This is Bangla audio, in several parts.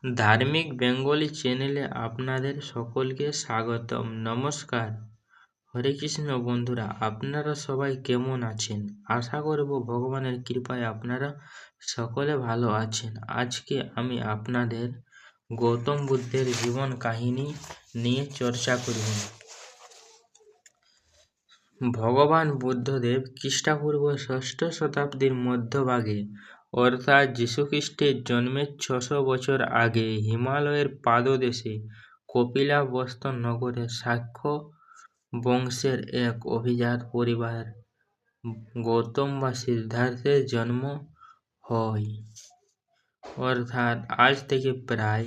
ধার্মিক বেঙ্গলি চ্যানেলে আপনাদের সকলকে স্বাগতম। নমস্কার। হরে কৃষ্ণ বন্ধুরা, আপনারা সবাই কেমন আছেন? আশা করব ভগবানের কৃপায় আপনারা সকলে ভালো আছেন। আজকে আমি আপনাদের গৌতম বুদ্ধের জীবন কাহিনী নিয়ে চর্চা করব। ভগবান বুদ্ধদেব খ্রিস্টপূর্ব ষষ্ঠ শতাব্দীর মধ্যভাগে অর্থাৎ যীশুখ্রিস্টের জন্মের 600 বছর আগে হিমালয়ের পাদদেশে কপিলাবস্ত নগরে শাক্য বংশের এক অভিজাত পরিবার গৌতম বা সিদ্ধার্থের জন্ম হয়। অর্থাৎ আজ থেকে প্রায়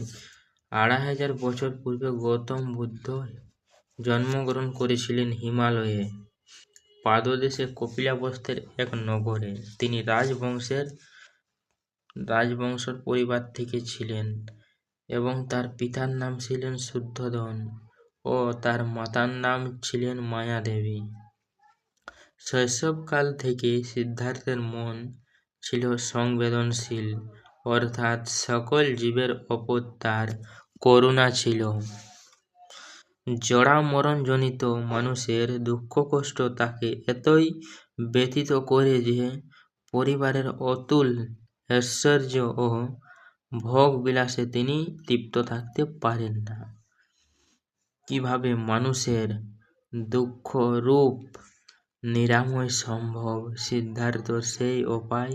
2500 বছর পূর্বে গৌতম বুদ্ধ জন্মগ্রহণ করেছিলেন হিমালয়ে পাদদেশে কপিলাবস্তের এক নগরে। তিনি রাজবংশের পরিবার থেকে ছিলেন এবং তার পিতার নাম ছিলেন শুদ্ধোধন ও তার মাতার নাম ছিলেন মায়া দেবী। শৈশবকাল থেকেই সিদ্ধার্থের মন ছিল সংবেদনশীল, অর্থাৎ সকল জীবের ওপর তার করুণা ছিল। জরা মরণজনিত মানুষের দুঃখ কষ্ট তাকে এতই ব্যথিত করে যে পরিবারের অতুল ঐশ্বর্য ও ভোগ বিলাসে তিনি তৃপ্ত থাকতে পারেন না। কিভাবে মানুষের দুঃখ রূপ নিরাময় সম্ভব, সিদ্ধার্থ সেই উপায়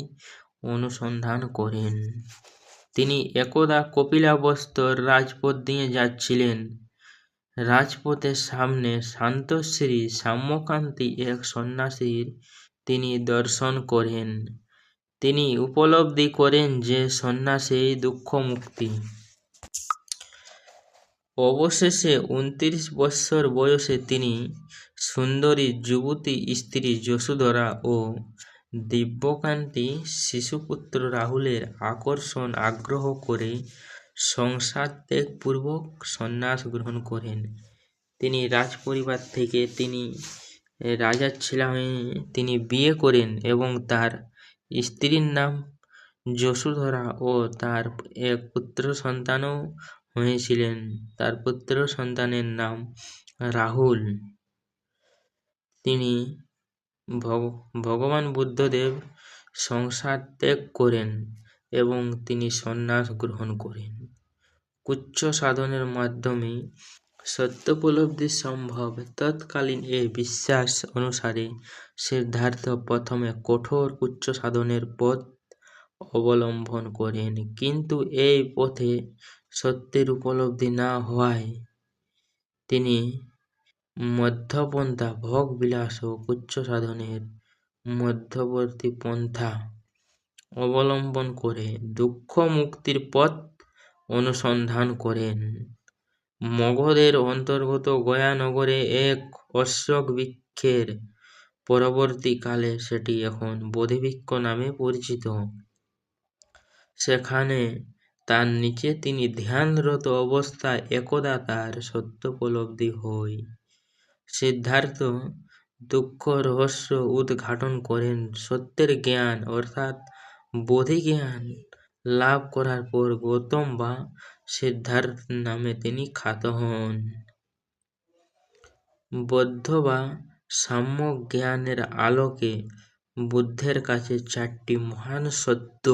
অনুসন্ধান করেন। তিনি একদা কপিলাবস্তর রাজপথ দিয়ে যাচ্ছিলেন। রাজপথের সামনে শান্তশ্রী সাম্যকান্তি এক সন্ন্যাসীর তিনি দর্শন করেন। তিনি উপলব্ধি করেন যে সন্ন্যাসী দুঃখ মুক্তি। অবশেষে 29 বৎসর বয়সে তিনি সুন্দরী যুবতী স্ত্রী যশোধরা ও দিব্যকান্তি শিশুপুত্র রাহুলের আকর্ষণ আগ্রহ করে সংসার ত্যাগপূর্বক সন্ন্যাস গ্রহণ করেন। তিনি রাজপরিবার থেকে রাজার ছেলে হয়ে তিনি বিয়ে করেন এবং তার স্ত্রীর নাম যশোধরা ও তার এক পুত্র সন্তানও হয়েছিলেন। তার পুত্র সন্তানের নাম রাহুল। তিনি ভগবান বুদ্ধদেব সংসার ত্যাগ করেন এবং তিনি সন্ন্যাস গ্রহণ করেন। উচ্চ সাধনের মাধ্যমে সত্যোপলব্ধি সম্ভব। তৎকালীন এই বিশ্বাস অনুসারে সিদ্ধার্থ প্রথমে কঠোর উচ্চ সাধনের পথ অবলম্বন করেন, কিন্তু এই পথে সত্যের উপলব্ধি না হওয়ায় তিনি মধ্যপন্থা ভোগ বিলাস ও উচ্চ সাধনের মধ্যবর্তী পন্থা অবলম্বন করে দুঃখ মুক্তির পথ অনুসন্ধান করেন। মগধের অন্তর্গত গয়া নগরে এক অশোক বৃক্ষের পরবর্তীকালে সেটি এখন বোধিবৃক্ষ নামে পরিচিত। সেখানে তার নিচে তিনি ধ্যানরত অবস্থায় একদা তার সত্যোপলব্ধি হয়। সিদ্ধার্থ দুঃখ রহস্য উদ্ঘাটন করেন। সত্যের জ্ঞান অর্থাৎ বোধি জ্ঞান লাভ করার পর গৌতম বা সিদ্ধার্থ নামে তিনি খ্যাত হন। বৌদ্ধ বা সাম্য জ্ঞানের আলোকে বুদ্ধের কাছে 4টি মহান সত্য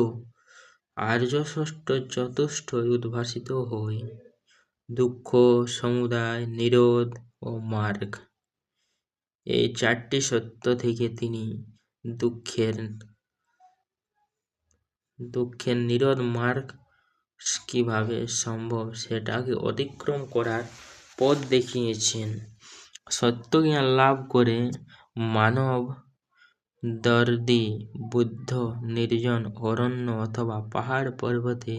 আর্য ষষ্ঠ চতুষ্টয় উদ্ভাসিত হয়: দুঃখ, সমুদয়, নিরোধ ও মার্গ। এই 4টি সত্য থেকে তিনি দুঃখের নিরোধ মার্গ কিভাবে সম্ভব সেটাকে অতিক্রম করার পথ দেখিয়েছেন। সত্যজ্ঞান লাভ করে মানব দর্দি বুদ্ধ নির্জন অরণ্য অথবা পাহাড় পর্বতে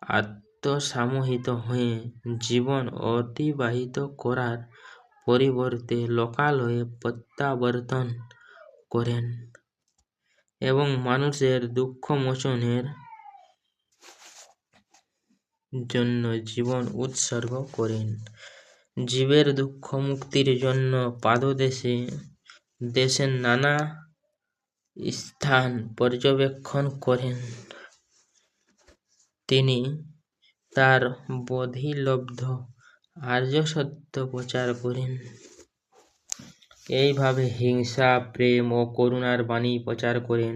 আত্মসমাহিত হয়ে জীবন অতিবাহিত করার পরিবর্তে লোকালয়ে প্রত্যাবর্তন করেন এবং মানুষের দুঃখ মোচনের জন্য জীবন উৎসর্গ করেন। জীবের দুঃখ মুক্তির জন্য দেশের নানা স্থান পর্যবেক্ষণ করেন। তিনি তার বোধিলব্ধ আর্য সত্য প্রচার করেন। এইভাবে হিংসা, প্রেম ও করুণার বাণী প্রচার করেন।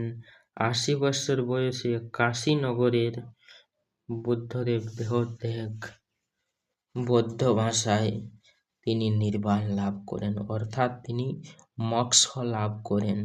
৮০ বৎসর বয়সে কাশীনগরের বুদ্ধদেব দেহত্যাগ, বৌদ্ধ ভাষায় তিনি নির্বাণ লাভ করেন, অর্থাৎ তিনি মোক্ষ লাভ করেন।